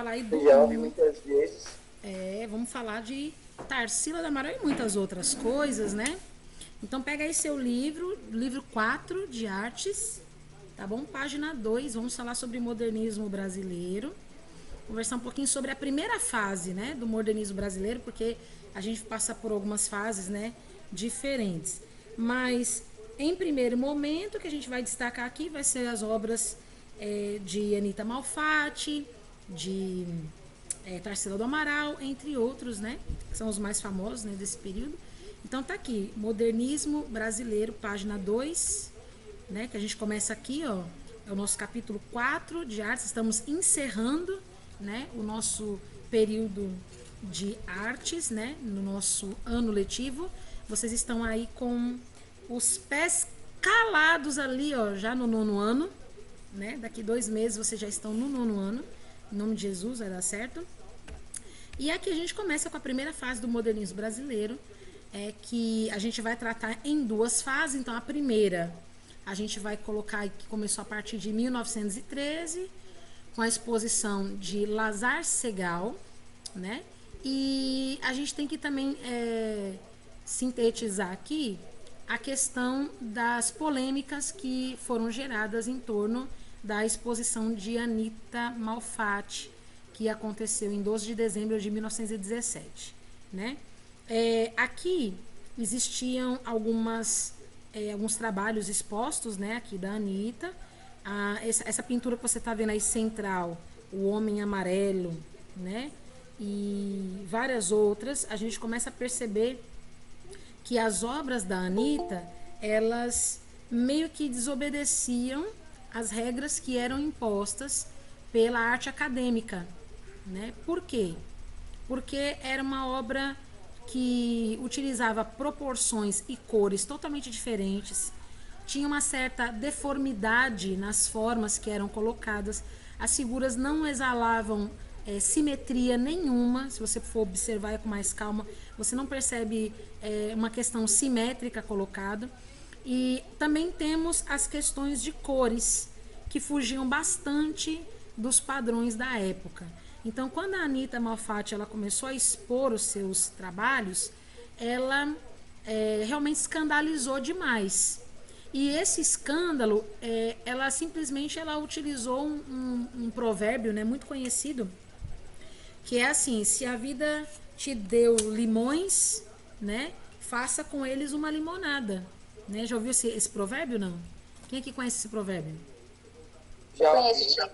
falar aí do Já ouvi muitas vezes. vamos falar de Tarsila do Amaral e muitas outras coisas, né? Então pega aí seu livro, livro 4 de artes, tá bom? Página 2, vamos falar sobre modernismo brasileiro. Conversar um pouquinho sobre a primeira fase, né, do modernismo brasileiro, porque a gente passa por algumas fases, né, diferentes. Mas, em primeiro momento, o que a gente vai destacar aqui vai ser as obras de Anita Malfatti, de Tarsila do Amaral, entre outros, né, que são os mais famosos, né, desse período. Então tá aqui, Modernismo Brasileiro, página 2, né, que a gente começa aqui, ó, é o nosso capítulo 4 de artes, estamos encerrando, né, o nosso período de artes, né, no nosso ano letivo. Vocês estão aí com os pés calados ali, ó, já no nono ano, né? Daqui 2 meses vocês já estão no nono ano. Em nome de Jesus, vai dar certo. E aqui a gente começa com a primeira fase do modernismo brasileiro, que a gente vai tratar em duas fases. Então, a primeira, a gente vai colocar que começou a partir de 1913, com a exposição de Lazar Segal, né? E a gente tem que também sintetizar aqui a questão das polêmicas que foram geradas em torno da exposição de Anita Malfatti, que aconteceu em 12 de dezembro de 1917, né? Aqui existiam alguns trabalhos expostos, né, aqui da Anita. Essa pintura que você está vendo aí central, o Homem Amarelo, né, e várias outras, a gente começa a perceber que as obras da Anita, elas meio que desobedeciam as regras que eram impostas pela arte acadêmica, né? Por quê? Porque era uma obra que utilizava proporções e cores totalmente diferentes, tinha uma certa deformidade nas formas que eram colocadas, as figuras não exalavam simetria nenhuma. Se você for observar com mais calma, você não percebe uma questão simétrica colocada. E também temos as questões de cores, que fugiam bastante dos padrões da época. Então, quando a Anita Malfatti ela começou a expor os seus trabalhos, ela realmente escandalizou demais. E esse escândalo, ela simplesmente utilizou um provérbio, né, muito conhecido, que é assim: se a vida te deu limões, né, faça com eles uma limonada. Né? Já ouviu esse provérbio, não? Quem aqui conhece esse provérbio? Já conheço, já.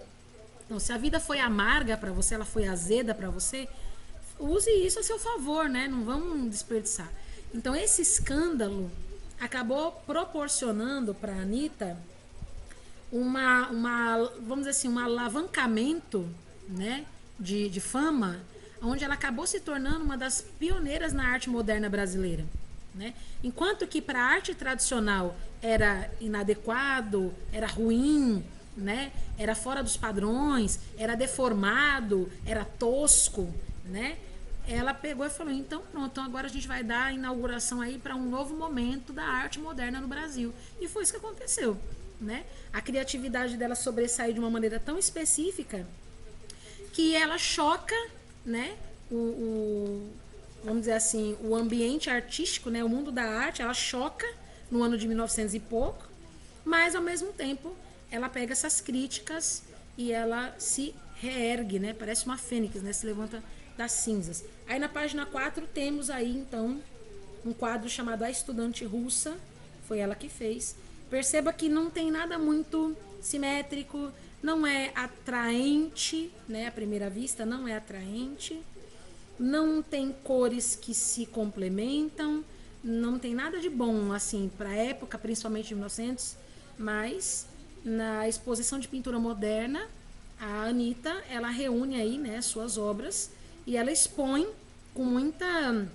Então, se a vida foi amarga para você, ela foi azeda para você, use isso a seu favor, né? Não vamos desperdiçar. Então, esse escândalo acabou proporcionando para a Anitta vamos dizer assim, um alavancamento, né, de fama, onde ela acabou se tornando uma das pioneiras na arte moderna brasileira. Né? Enquanto que para a arte tradicional era inadequado, era ruim, né? Era fora dos padrões, era deformado, era tosco, né? Ela pegou e falou: então pronto, então agora a gente vai dar a inauguração aí para um novo momento da arte moderna no Brasil. E foi isso que aconteceu, né? A criatividade dela sobressai de uma maneira tão específica que ela choca, né, vamos dizer assim, o ambiente artístico, né, o mundo da arte, ela choca no ano de 1900 e pouco, mas ao mesmo tempo ela pega essas críticas e ela se reergue, né, parece uma fênix, né, se levanta das cinzas. Aí na página 4 temos aí então um quadro chamado A Estudante Russa, foi ela que fez. Perceba que não tem nada muito simétrico, não é atraente, né, à primeira vista não é atraente, não tem cores que se complementam, não tem nada de bom assim para a época, principalmente de 1900, mas na exposição de pintura moderna, a Anita, ela reúne aí, né, suas obras e ela expõe com muita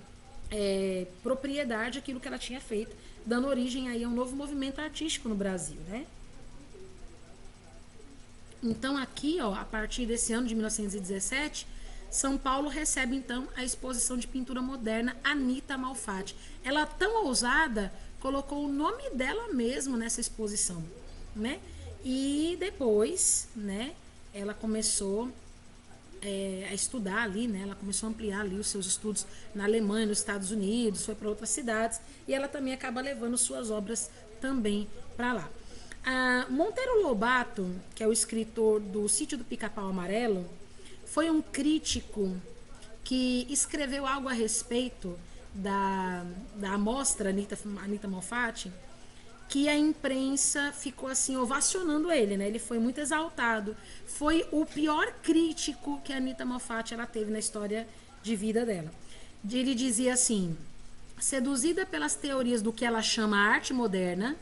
propriedade aquilo que ela tinha feito, dando origem aí a um novo movimento artístico no Brasil, né? Então aqui, ó, a partir desse ano de 1917, São Paulo recebe então a exposição de pintura moderna Anita Malfatti. Ela, tão ousada, colocou o nome dela mesmo nessa exposição, né? E depois, né, ela começou a estudar ali, né? Ela começou a ampliar ali os seus estudos na Alemanha, nos Estados Unidos, foi para outras cidades e ela também acaba levando suas obras também para lá. Monteiro Lobato, que é o escritor do Sítio do Pica-Pau Amarelo, foi um crítico que escreveu algo a respeito da amostra Anita Malfatti, que a imprensa ficou assim ovacionando ele, né? Ele foi muito exaltado. Foi o pior crítico que a Anita Malfatti ela teve na história de vida dela. Ele dizia assim: seduzida pelas teorias do que ela chama arte moderna,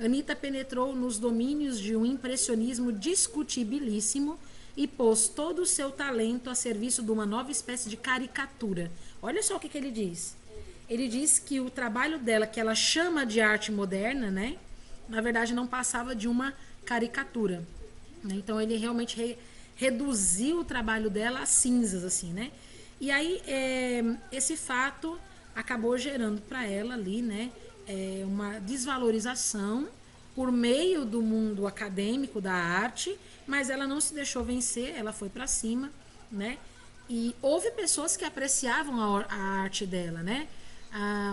Anita penetrou nos domínios de um impressionismo discutibilíssimo e pôs todo o seu talento a serviço de uma nova espécie de caricatura. Olha só o que ele diz. Ele diz que o trabalho dela, que ela chama de arte moderna, né, na verdade não passava de uma caricatura. Né? Então ele realmente reduziu o trabalho dela a cinzas, assim, né? E aí esse fato acabou gerando para ela ali, né, uma desvalorização por meio do mundo acadêmico da arte, mas ela não se deixou vencer, ela foi para cima, né? E houve pessoas que apreciavam a arte dela, né?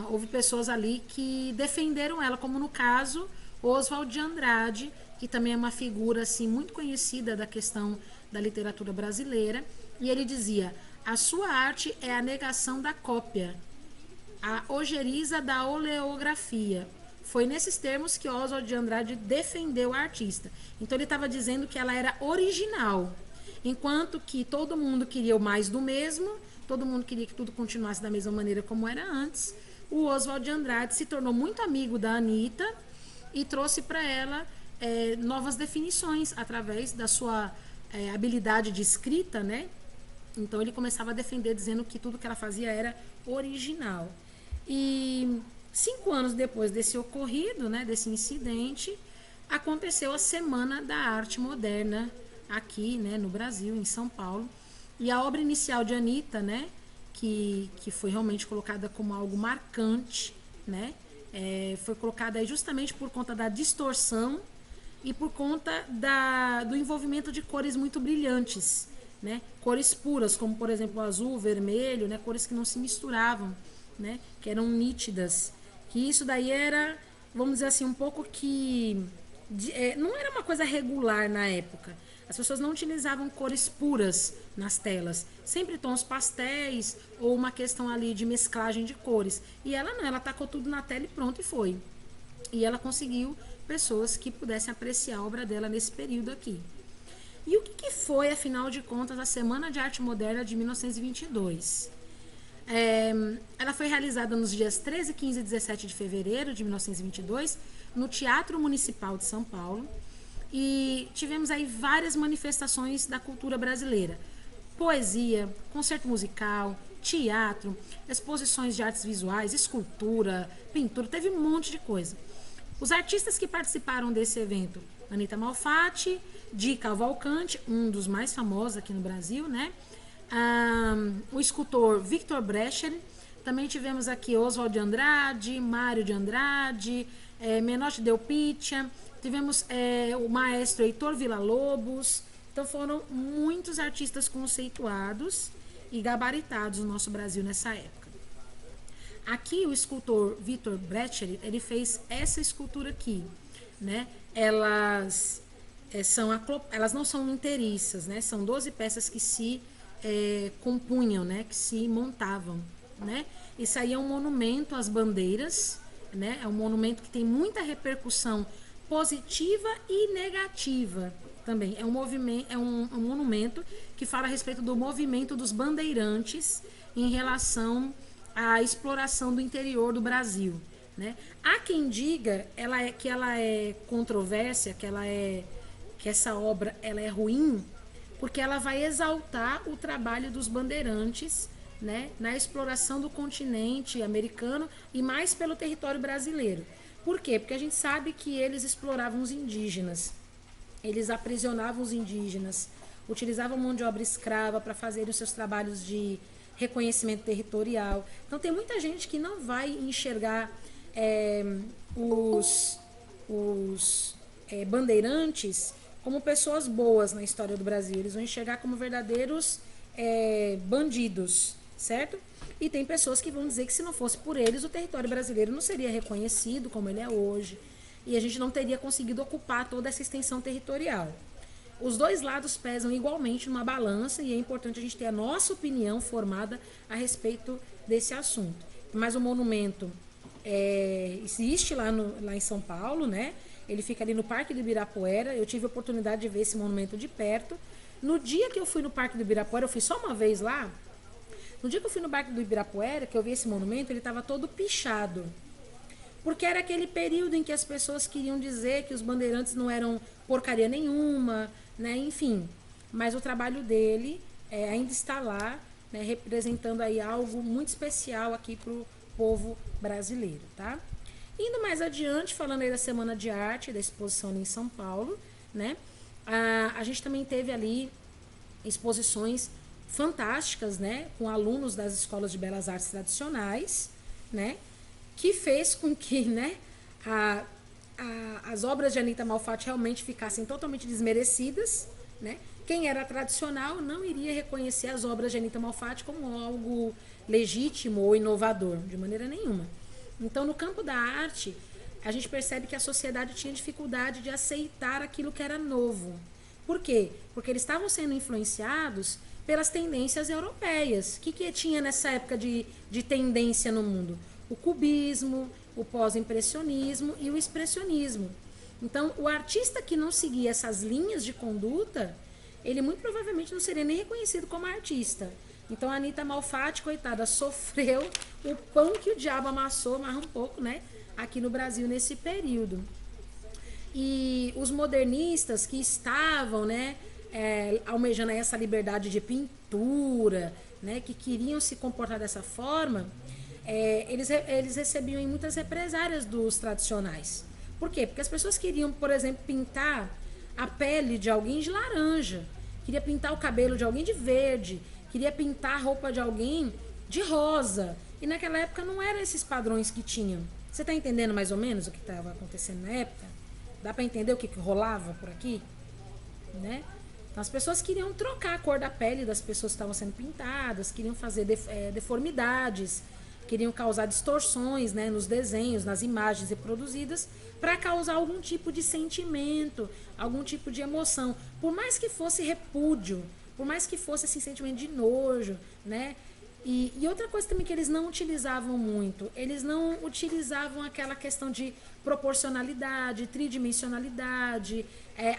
Houve pessoas ali que defenderam ela, como no caso Oswald de Andrade, que também é uma figura assim muito conhecida da questão da literatura brasileira, e ele dizia: a sua arte é a negação da cópia, a ojeriza da oleografia. Foi nesses termos que Oswald de Andrade defendeu a artista. Então ele estava dizendo que ela era original, enquanto que todo mundo queria o mais do mesmo, todo mundo queria que tudo continuasse da mesma maneira como era antes. O Oswald de Andrade se tornou muito amigo da Anita e trouxe para ela novas definições através da sua habilidade de escrita, né? Então ele começava a defender, dizendo que tudo que ela fazia era original. E 5 anos depois desse ocorrido, né, desse incidente, aconteceu a Semana da Arte Moderna aqui, né, no Brasil, em São Paulo. E a obra inicial de Anita, né, que foi realmente colocada como algo marcante, né, foi colocada aí justamente por conta da distorção e por conta do envolvimento de cores muito brilhantes, né, cores puras, como por exemplo o azul, o vermelho, né, cores que não se misturavam, né, que eram nítidas. Que isso daí era, vamos dizer assim, um pouco que não era uma coisa regular na época. As pessoas não utilizavam cores puras nas telas, sempre tons pastéis ou uma questão ali de mesclagem de cores. E ela não, ela tacou tudo na tela e pronto, e foi. E ela conseguiu pessoas que pudessem apreciar a obra dela nesse período aqui. E o que foi, afinal de contas, a Semana de Arte Moderna de 1922? Ela foi realizada nos dias 13, 15 e 17 de fevereiro de 1922, no Teatro Municipal de São Paulo. E tivemos aí várias manifestações da cultura brasileira. Poesia, concerto musical, teatro, exposições de artes visuais, escultura, pintura, teve um monte de coisa. Os artistas que participaram desse evento: Anita Malfatti, Di Cavalcanti, um dos mais famosos aqui no Brasil, né? O escultor Victor Brecher. Também tivemos aqui Oswald de Andrade, Mário de Andrade, Menotti Del Pitta. Tivemos o maestro Heitor Villa-Lobos. Então foram muitos artistas conceituados e gabaritados no nosso Brasil nessa época. Aqui o escultor Victor Brecher, ele fez essa escultura aqui, né? Elas não são inteiriças, né? São 12 peças que se compunham, né? Que se montavam, né? Isso aí é um monumento às bandeiras, né? É um monumento que tem muita repercussão positiva e negativa também. É um monumento que fala a respeito do movimento dos bandeirantes em relação à exploração do interior do Brasil, né? Há quem diga que ela é controvérsia, que essa obra ela é ruim, porque ela vai exaltar o trabalho dos bandeirantes, né, na exploração do continente americano e mais pelo território brasileiro. Por quê? Porque a gente sabe que eles exploravam os indígenas, eles aprisionavam os indígenas, utilizavam mão de obra escrava para fazerem os seus trabalhos de reconhecimento territorial. Então tem muita gente que não vai enxergar os bandeirantes como pessoas boas na história do Brasil. Eles vão enxergar como verdadeiros bandidos, certo? E tem pessoas que vão dizer que se não fosse por eles, o território brasileiro não seria reconhecido como ele é hoje. E a gente não teria conseguido ocupar toda essa extensão territorial. Os dois lados pesam igualmente numa balança e é importante a gente ter a nossa opinião formada a respeito desse assunto. Mas o monumento existe lá em São Paulo, né? Ele fica ali no Parque do Ibirapuera. Eu tive a oportunidade de ver esse monumento de perto. No dia que eu fui no Parque do Ibirapuera, eu fui só uma vez lá. No dia que eu fui no Parque do Ibirapuera, que eu vi esse monumento, ele estava todo pichado. Porque era aquele período em que as pessoas queriam dizer que os bandeirantes não eram porcaria nenhuma, né? Enfim. Mas o trabalho dele ainda está lá, né? Representando aí algo muito especial aqui para o povo brasileiro, tá? Indo mais adiante, falando aí da Semana de Arte, da exposição ali em São Paulo, né? A gente também teve ali exposições fantásticas, né? Com alunos das escolas de belas artes tradicionais, né? Que fez com que, né? As obras de Anita Malfatti realmente ficassem totalmente desmerecidas, né? Quem era tradicional não iria reconhecer as obras de Anita Malfatti como algo legítimo ou inovador, de maneira nenhuma. Então, no campo da arte, a gente percebe que a sociedade tinha dificuldade de aceitar aquilo que era novo. Por quê? Porque eles estavam sendo influenciados pelas tendências europeias. O que tinha nessa época de tendência no mundo? O cubismo, o pós-impressionismo e o expressionismo. Então, o artista que não seguia essas linhas de conduta, ele muito provavelmente não seria nem reconhecido como artista. Então, a Anita Malfatti, coitada, sofreu o pão que o diabo amassou, mais um pouco, né? Aqui no Brasil, nesse período. E os modernistas que estavam, né, almejando essa liberdade de pintura, né, que queriam se comportar dessa forma, eles recebiam muitas represárias dos tradicionais. Por quê? Porque as pessoas queriam, por exemplo, pintar a pele de alguém de laranja, queria pintar o cabelo de alguém de verde, queria pintar a roupa de alguém de rosa. E naquela época não eram esses padrões que tinham. Você está entendendo mais ou menos o que estava acontecendo na época? Dá para entender o que rolava por aqui? Né? Então, as pessoas queriam trocar a cor da pele das pessoas que estavam sendo pintadas, queriam fazer deformidades, queriam causar distorções, né, nos desenhos, nas imagens reproduzidas, para causar algum tipo de sentimento, algum tipo de emoção. Por mais que fosse repúdio, por mais que fosse esse sentimento de nojo, né? E outra coisa também que eles não utilizavam muito, eles não utilizavam aquela questão de proporcionalidade, tridimensionalidade,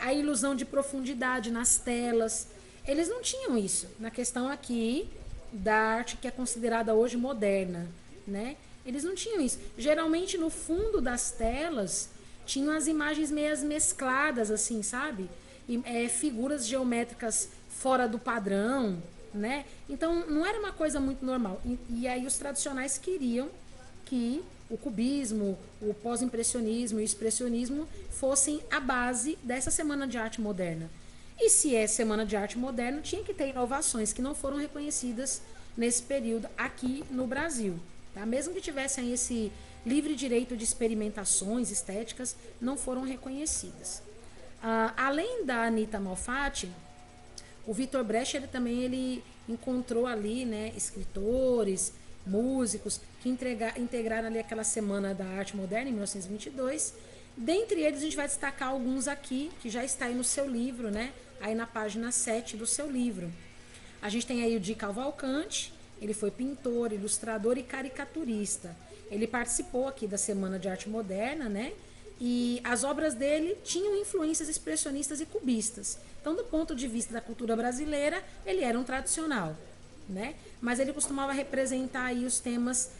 a ilusão de profundidade nas telas. Eles não tinham isso na questão aqui da arte que é considerada hoje moderna, né? Eles não tinham isso. Geralmente no fundo das telas tinham as imagens meias mescladas, assim, sabe? Figuras geométricas fora do padrão, né? Então não era uma coisa muito normal. E aí os tradicionais queriam que o cubismo, o pós-impressionismo e o expressionismo fossem a base dessa Semana de Arte Moderna. E se é Semana de Arte Moderna, tinha que ter inovações que não foram reconhecidas nesse período aqui no Brasil. Tá? Mesmo que tivessem esse livre direito de experimentações estéticas, não foram reconhecidas. Além da Anita Malfatti, o Vitor Brecht ele encontrou ali, né, escritores, músicos que integraram ali aquela Semana da Arte Moderna em 1922. Dentre eles a gente vai destacar alguns aqui que já está aí no seu livro, né, aí na página 7 do seu livro. A gente tem aí o Di Cavalcante, ele foi pintor, ilustrador e caricaturista. Ele participou aqui da Semana de Arte Moderna, né? E as obras dele tinham influências expressionistas e cubistas. Então, do ponto de vista da cultura brasileira, ele era um tradicional, né? Mas ele costumava representar aí os temas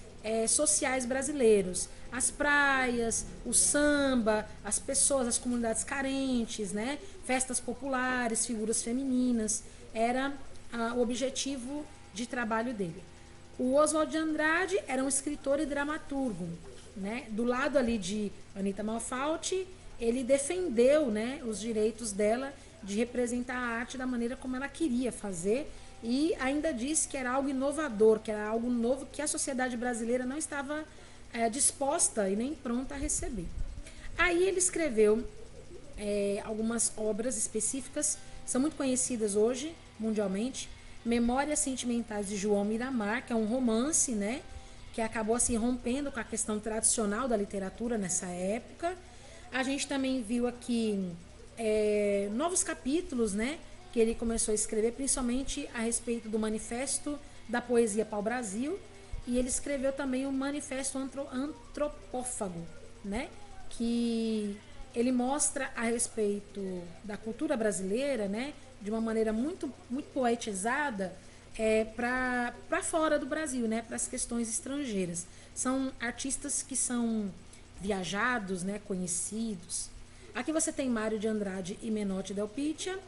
sociais brasileiros. As praias, o samba, as pessoas, as comunidades carentes, né? Festas populares, figuras femininas. Era o objetivo de trabalho dele. O Oswald de Andrade era um escritor e dramaturgo, né? Do lado ali de Anita Malfatti, ele defendeu, né, os direitos dela de representar a arte da maneira como ela queria fazer e ainda disse que era algo inovador, que era algo novo que a sociedade brasileira não estava disposta e nem pronta a receber. Aí ele escreveu algumas obras específicas, são muito conhecidas hoje, mundialmente. Memórias Sentimentais de João Miramar, que é um romance, né? Que acabou assim rompendo com a questão tradicional da literatura nessa época. A gente também viu aqui novos capítulos, né? Que ele começou a escrever, principalmente a respeito do Manifesto da Poesia Pau-Brasil. E ele escreveu também o Manifesto Antropófago, né? Que ele mostra a respeito da cultura brasileira, né? De uma maneira muito, muito poetizada, para fora do Brasil, né? Para as questões estrangeiras. São artistas que são viajados, né? Conhecidos. Aqui você tem Mário de Andrade e Menotti Del Pitta.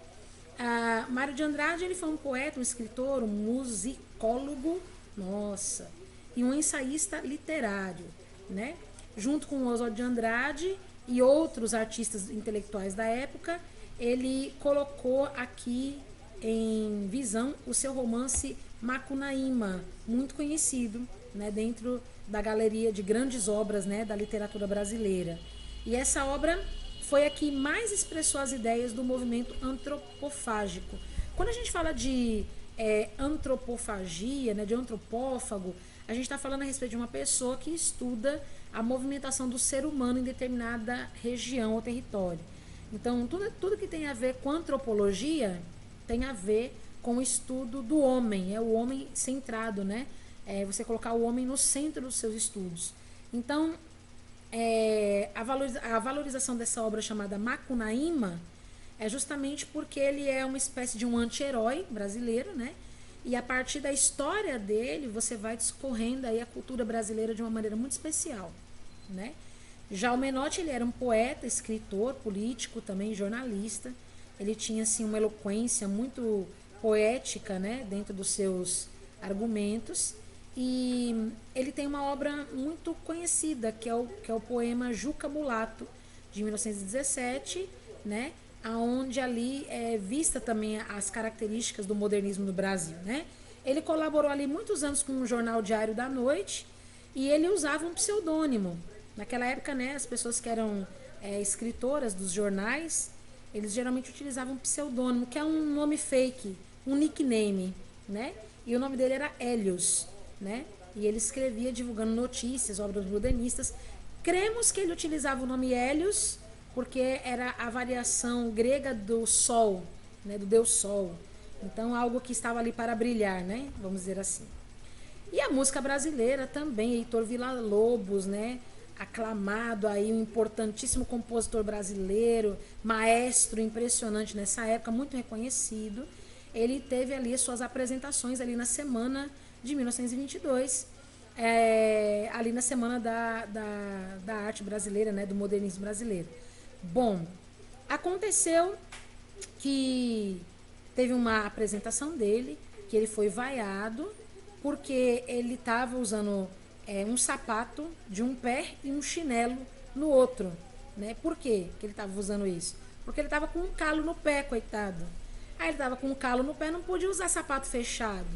Mário de Andrade, ele foi um poeta, um escritor, um musicólogo, nossa, e um ensaísta literário, né? Junto com Oswald de Andrade e outros artistas intelectuais da época, ele colocou aqui em visão o seu romance Macunaíma, muito conhecido, né, dentro da galeria de grandes obras, né, da literatura brasileira. E essa obra foi a que mais expressou as ideias do movimento antropofágico. Quando a gente fala de antropofagia, né, de antropófago, a gente está falando a respeito de uma pessoa que estuda a movimentação do ser humano em determinada região ou território. Então, tudo que tem a ver com antropologia tem a ver com o estudo do homem, é o homem centrado, né? Você colocar o homem no centro dos seus estudos. Então, a valorização dessa obra chamada Macunaíma é justamente porque ele é uma espécie de um anti-herói brasileiro, né? E a partir da história dele, você vai discorrendo aí a cultura brasileira de uma maneira muito especial, né? Já o Menotti, ele era um poeta, escritor, político, também jornalista. Ele tinha assim uma eloquência muito poética, né, dentro dos seus argumentos. E ele tem uma obra muito conhecida, que é o poema Juca Mulato, de 1917, né? Onde ali é vista também as características do modernismo no Brasil, né? Ele colaborou ali muitos anos com o jornal Diário da Noite e ele usava um pseudônimo. Naquela época, né, as pessoas que eram escritoras dos jornais, eles geralmente utilizavam um pseudônimo, que é um nome fake, um nickname, né? E o nome dele era Hélios, né? E ele escrevia divulgando notícias, obras modernistas. Cremos que ele utilizava o nome Hélios porque era a variação grega do sol, né, do deus sol. Então, algo que estava ali para brilhar, né, vamos dizer assim. E a música brasileira também, Heitor Villa-Lobos, né, aclamado aí, um importantíssimo compositor brasileiro, maestro impressionante nessa época, muito reconhecido. Ele teve ali as suas apresentações ali na semana de 1922, ali na semana da arte brasileira, né, do modernismo brasileiro. Bom, aconteceu que teve uma apresentação dele, que ele foi vaiado, porque ele estava usando um sapato de um pé e um chinelo no outro, né? Por quê que ele estava usando isso? Porque ele estava com um calo no pé, coitado. Aí ele estava com um calo no pé, não podia usar sapato fechado,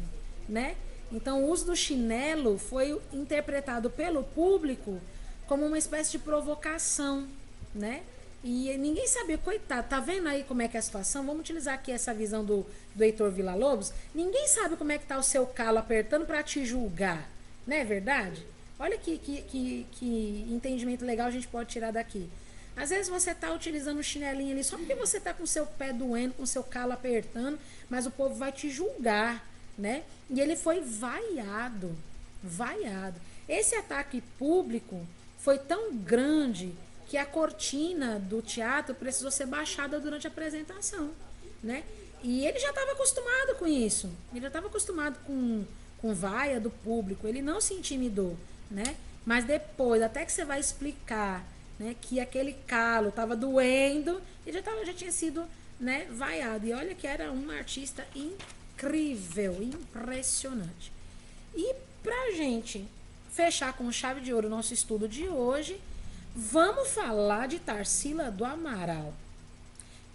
né? Então o uso do chinelo foi interpretado pelo público como uma espécie de provocação, né? E ninguém sabia, coitado, tá vendo aí como é que é a situação? Vamos utilizar aqui essa visão do Heitor Villa-Lobos. Ninguém sabe como é que tá o seu calo apertando para te julgar, não é verdade? Olha que entendimento legal a gente pode tirar daqui. Às vezes você tá utilizando um chinelinho ali só porque você tá com o seu pé doendo, com o seu calo apertando, mas o povo vai te julgar, né? E ele foi vaiado. Esse ataque público foi tão grande que a cortina do teatro precisou ser baixada durante a apresentação, né? E ele já estava acostumado com isso. Ele já estava acostumado com vaia do público. Ele não se intimidou, né? Mas depois, até que você vai explicar, né, que aquele calo estava doendo, ele já tinha sido, né, vaiado. E olha que era um artista incrível, impressionante. E pra gente fechar com chave de ouro o nosso estudo de hoje, vamos falar de Tarsila do Amaral.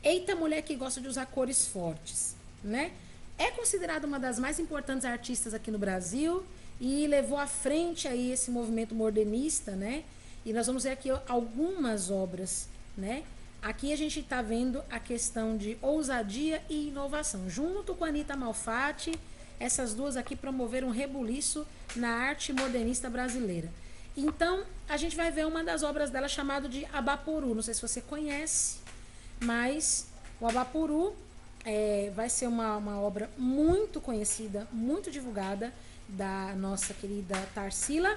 Eita, mulher que gosta de usar cores fortes, né? É considerada uma das mais importantes artistas aqui no Brasil e levou à frente aí esse movimento modernista, né? E nós vamos ver aqui algumas obras, né? aqui a gente está vendo a questão de ousadia e inovação. Junto com a Anita Malfatti, essas duas aqui promoveram um rebuliço na arte modernista brasileira. Então, a gente vai ver uma das obras dela chamada de Abaporu. Não sei se você conhece, mas o Abaporu vai ser uma obra muito conhecida, muito divulgada, da nossa querida Tarsila.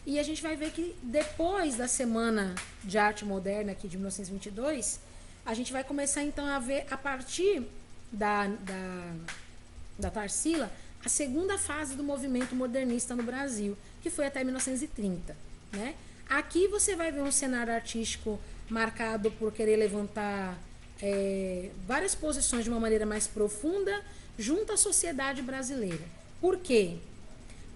E a gente vai ver que depois da Semana de Arte Moderna aqui de 1922, a gente vai começar então a ver, a partir da Tarsila, a segunda fase do movimento modernista no Brasil, que foi até 1930, né? Aqui você vai ver um cenário artístico marcado por querer levantar várias posições de uma maneira mais profunda junto à sociedade brasileira. Por quê?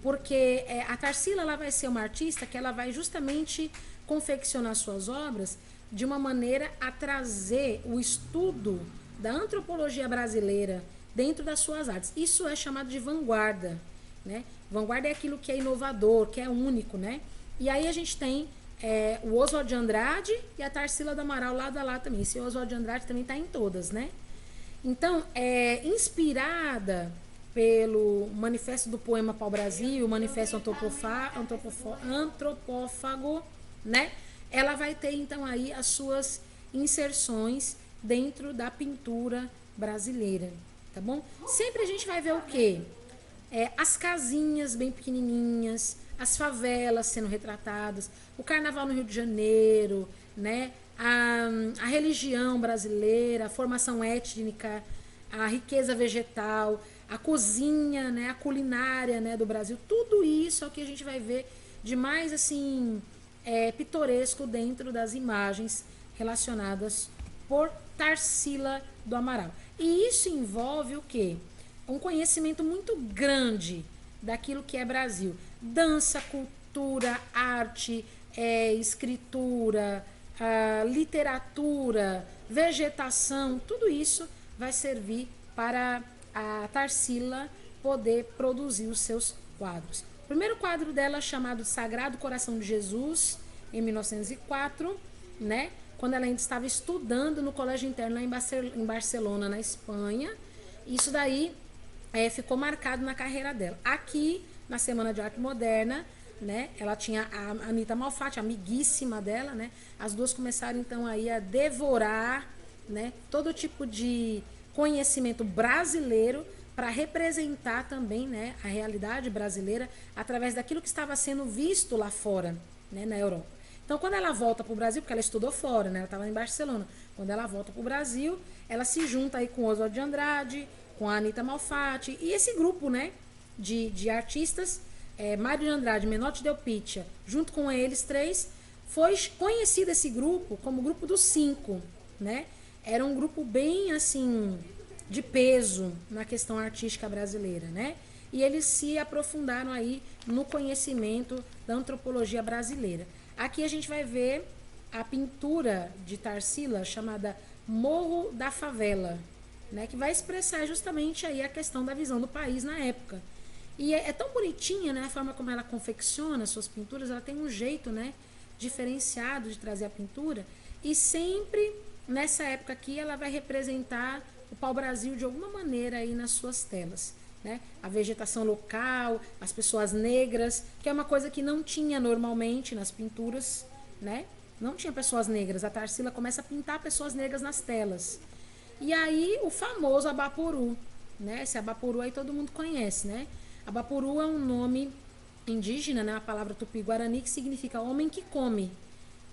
Porque a Tarsila, ela vai ser uma artista que ela vai justamente confeccionar suas obras de uma maneira a trazer o estudo da antropologia brasileira dentro das suas artes. Isso é chamado de vanguarda, né? Vanguarda é aquilo que é inovador, que é único, né? E aí a gente tem o Oswald de Andrade e a Tarsila do Amaral lado a lado também. Esse Oswald de Andrade também está em todas, né? Então, inspirada pelo Manifesto do Poema Pau-Brasil, o Manifesto Antropófago, né? Ela vai ter, então, aí as suas inserções dentro da pintura brasileira, tá bom? Sempre a gente vai ver o quê? As casinhas bem pequenininhas, as favelas sendo retratadas, o carnaval no Rio de Janeiro, né? A religião brasileira, a formação étnica, a riqueza vegetal, a cozinha, né, a culinária, né, do Brasil, tudo isso é o que a gente vai ver de mais assim pitoresco dentro das imagens relacionadas por Tarsila do Amaral. E isso envolve o quê? Um conhecimento muito grande daquilo que é Brasil. Dança, cultura, arte, escritura, literatura, vegetação, tudo isso vai servir para a Tarsila poder produzir os seus quadros. O primeiro quadro dela, chamado Sagrado Coração de Jesus, em 1904, né? Quando ela ainda estava estudando no colégio interno lá em Barcelona, na Espanha. Isso daí ficou marcado na carreira dela. Aqui, na Semana de Arte Moderna, né? Ela tinha a Anita Malfatti, amiguíssima dela, né? As duas começaram então aí a devorar, né, todo tipo de conhecimento brasileiro para representar também, né, a realidade brasileira através daquilo que estava sendo visto lá fora, né, na Europa. Então, quando ela volta para o Brasil, porque ela estudou fora, né, ela estava em Barcelona, quando ela volta para o Brasil, ela se junta aí com Oswald de Andrade, com a Anita Malfatti e esse grupo, né, de artistas, Mário de Andrade, Menotti Del Pitta, junto com eles três, foi conhecido esse grupo como o Grupo dos Cinco, né? Era um grupo bem, assim, de peso na questão artística brasileira, né? E eles se aprofundaram aí no conhecimento da antropologia brasileira. Aqui a gente vai ver a pintura de Tarsila chamada Morro da Favela, né? Que vai expressar justamente aí a questão da visão do país na época. E é tão bonitinha, né? A forma como ela confecciona suas pinturas, ela tem um jeito, né, diferenciado de trazer a pintura. E sempre nessa época aqui ela vai representar o pau-brasil de alguma maneira aí nas suas telas, né? A vegetação local, as pessoas negras, que é uma coisa que não tinha normalmente nas pinturas, né? Não tinha pessoas negras. A Tarsila começa a pintar pessoas negras nas telas. E aí o famoso Abaporu, né? Esse Abaporu aí todo mundo conhece, né? Abaporu é um nome indígena, né? A palavra tupi-guarani que significa homem que come,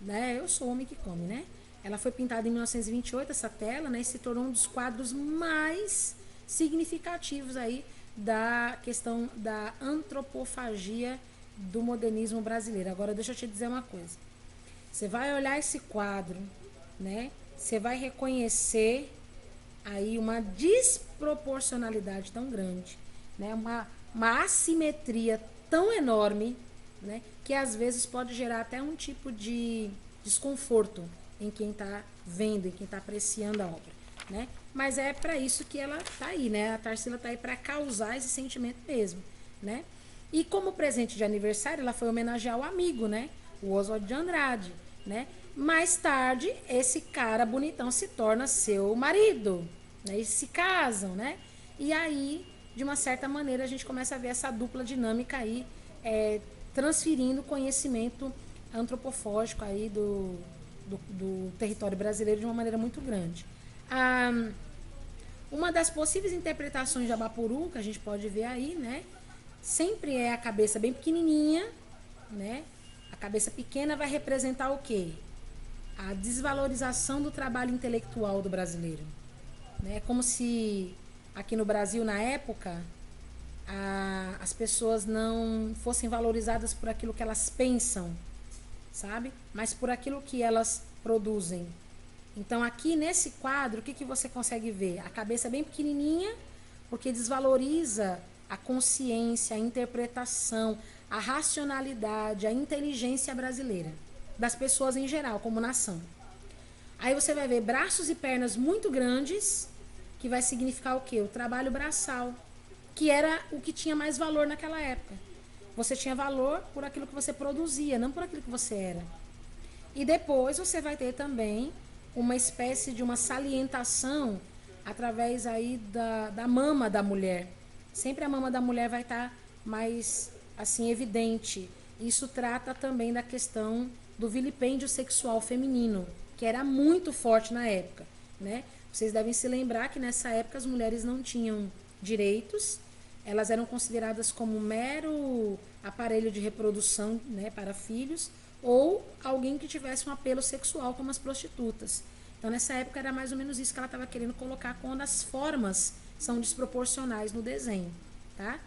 né? Eu sou homem que come, né? Ela foi pintada em 1928, essa tela, né? E se tornou um dos quadros mais significativos aí da questão da antropofagia do modernismo brasileiro. Agora, deixa eu te dizer uma coisa. Você vai olhar esse quadro, né? Você vai reconhecer aí uma desproporcionalidade tão grande, né? Uma assimetria tão enorme, né? Que às vezes pode gerar até um tipo de desconforto em quem está vendo, em quem está apreciando a obra, né? Mas é para isso que ela está aí, né? A Tarsila está aí para causar esse sentimento mesmo, né? E como presente de aniversário, ela foi homenagear o amigo, né? O Oswald de Andrade, né? Mais tarde, esse cara bonitão se torna seu marido, né? Eles se casam, né? E aí, de uma certa maneira, a gente começa a ver essa dupla dinâmica aí, transferindo conhecimento antropofógico aí do território brasileiro de uma maneira muito grande. Uma das possíveis interpretações de Abapuru, que a gente pode ver aí, né? Sempre é a cabeça bem pequenininha, né? A cabeça pequena vai representar o quê? A desvalorização do trabalho intelectual do brasileiro. É como se aqui no Brasil, na época, as pessoas não fossem valorizadas por aquilo que elas pensam, sabe? Mas por aquilo que elas produzem. Então, aqui nesse quadro, o que você consegue ver? A cabeça bem pequenininha, porque desvaloriza a consciência, a interpretação, a racionalidade, a inteligência brasileira, das pessoas em geral, como nação. Aí você vai ver braços e pernas muito grandes, que vai significar o quê? O trabalho braçal, que era o que tinha mais valor naquela época. Você tinha valor por aquilo que você produzia, não por aquilo que você era. E depois você vai ter também uma espécie de uma salientação através aí da mama da mulher. Sempre a mama da mulher vai estar mais assim evidente. Isso trata também da questão do vilipêndio sexual feminino, que era muito forte na época, né? Vocês devem se lembrar que nessa época as mulheres não tinham direitos, elas eram consideradas como mero aparelho de reprodução, né, para filhos, ou alguém que tivesse um apelo sexual, como as prostitutas. Então, nessa época, era mais ou menos isso que ela estava querendo colocar quando as formas são desproporcionais no desenho, tá?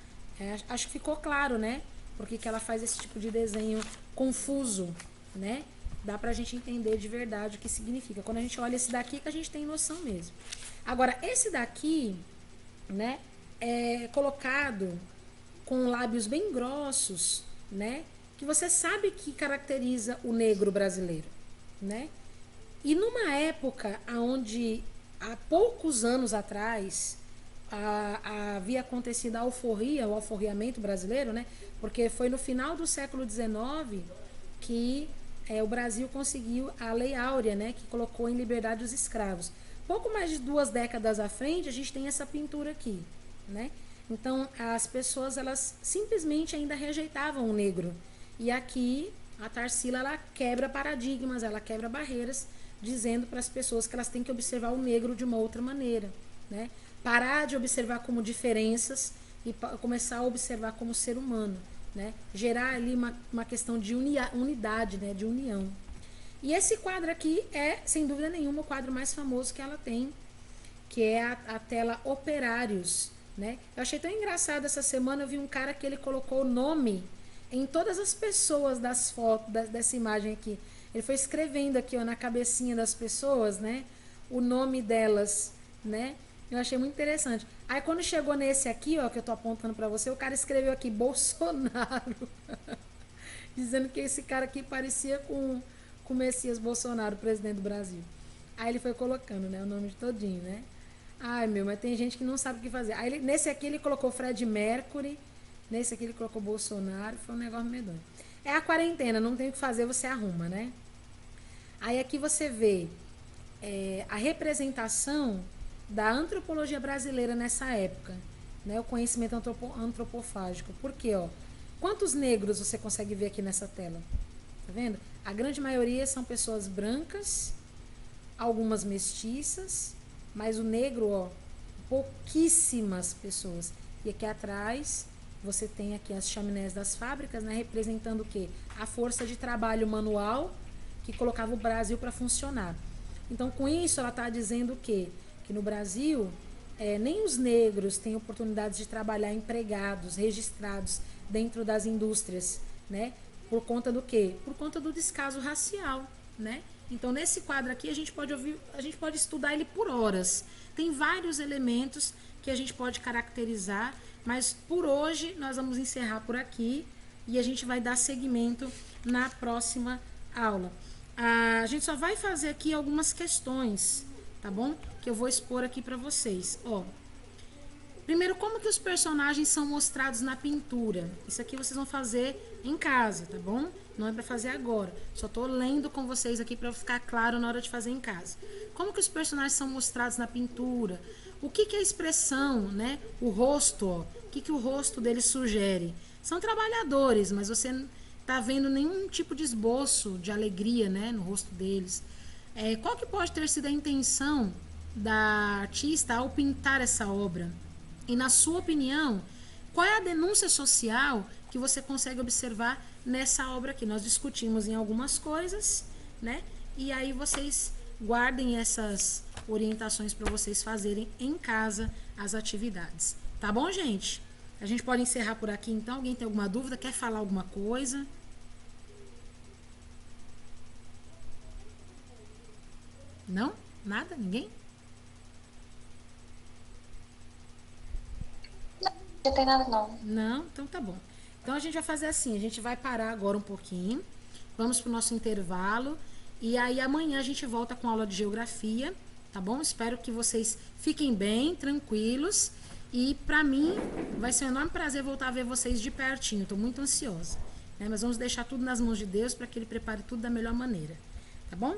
Acho que ficou claro, né? Porque que ela faz esse tipo de desenho confuso, né? Dá pra gente entender de verdade o que significa. Quando a gente olha esse daqui, que a gente tem noção mesmo. Agora, esse daqui, né, é colocado com lábios bem grossos, né? Que você sabe que caracteriza o negro brasileiro, né? E numa época onde há poucos anos atrás havia acontecido a alforria, o alforriamento brasileiro, né? Porque foi no final do século XIX que o Brasil conseguiu a Lei Áurea, né? Que colocou em liberdade os escravos. Pouco mais de 2 décadas à frente, a gente tem essa pintura aqui, né? Então, as pessoas, elas simplesmente ainda rejeitavam o negro. E aqui, a Tarsila, ela quebra paradigmas, ela quebra barreiras, dizendo para as pessoas que elas têm que observar o negro de uma outra maneira, né? Parar de observar como diferenças e começar a observar como ser humano, né? Gerar ali uma questão de unidade, né? De união. E esse quadro aqui é, sem dúvida nenhuma, o quadro mais famoso que ela tem, que é a tela Operários, né? Eu achei tão engraçado essa semana, eu vi um cara que ele colocou o nome em todas as pessoas das fotos, dessa imagem aqui. Ele foi escrevendo aqui, ó, na cabecinha das pessoas, né? O nome delas, né? Eu achei muito interessante. Aí quando chegou nesse aqui, ó, que eu tô apontando pra você, o cara escreveu aqui Bolsonaro. Dizendo que esse cara aqui parecia com o Messias Bolsonaro, presidente do Brasil. Aí ele foi colocando, né, o nome de todinho, né? Ai, meu, mas tem gente que não sabe o que fazer. Aí nesse aqui ele colocou Fred Mercury, nesse aqui ele colocou Bolsonaro, foi um negócio medonho. É a quarentena, não tem o que fazer, você arruma, né? Aí aqui você vê a representação da antropologia brasileira nessa época, né? O conhecimento antropofágico. Por quê, ó? Quantos negros você consegue ver aqui nessa tela? Tá vendo? A grande maioria são pessoas brancas, algumas mestiças, mas o negro, ó, pouquíssimas pessoas. E aqui atrás você tem aqui as chaminés das fábricas, né, representando o quê? A força de trabalho manual que colocava o Brasil para funcionar. Então, com isso, ela está dizendo o quê? Que no Brasil, nem os negros têm oportunidades de trabalhar empregados, registrados dentro das indústrias, né? Por conta do quê? Por conta do descaso racial, né? Então, nesse quadro aqui, a gente pode estudar ele por horas. Tem vários elementos que a gente pode caracterizar, mas por hoje nós vamos encerrar por aqui e a gente vai dar seguimento na próxima aula. A gente só vai fazer aqui algumas questões, tá bom? Que eu vou expor aqui para vocês. Ó, Primeiro, como que os personagens são mostrados na pintura? Isso aqui vocês vão fazer em casa, tá bom? Não é para fazer agora. Só tô lendo com vocês aqui para ficar claro na hora de fazer em casa. Como que os personagens são mostrados na pintura? O que que é a expressão, né? O rosto, ó. O que que o rosto deles sugere? São trabalhadores, mas você não tá vendo nenhum tipo de esboço de alegria, né, no rosto deles. Qual que pode ter sido a intenção da artista ao pintar essa obra? E na sua opinião, qual é a denúncia social que você consegue observar nessa obra aqui? Nós discutimos em algumas coisas, né? E aí vocês guardem essas orientações para vocês fazerem em casa as atividades. Tá bom, gente? A gente pode encerrar por aqui, então. Alguém tem alguma dúvida? Quer falar alguma coisa? Não? Nada? Ninguém? Não tem nada, não. Não? Então tá bom. Então a gente vai fazer assim, a gente vai parar agora um pouquinho, vamos pro nosso intervalo, e aí amanhã a gente volta com aula de geografia, tá bom? Espero que vocês fiquem bem, tranquilos, e pra mim vai ser um enorme prazer voltar a ver vocês de pertinho, tô muito ansiosa, né? Mas vamos deixar tudo nas mãos de Deus para que Ele prepare tudo da melhor maneira, tá bom?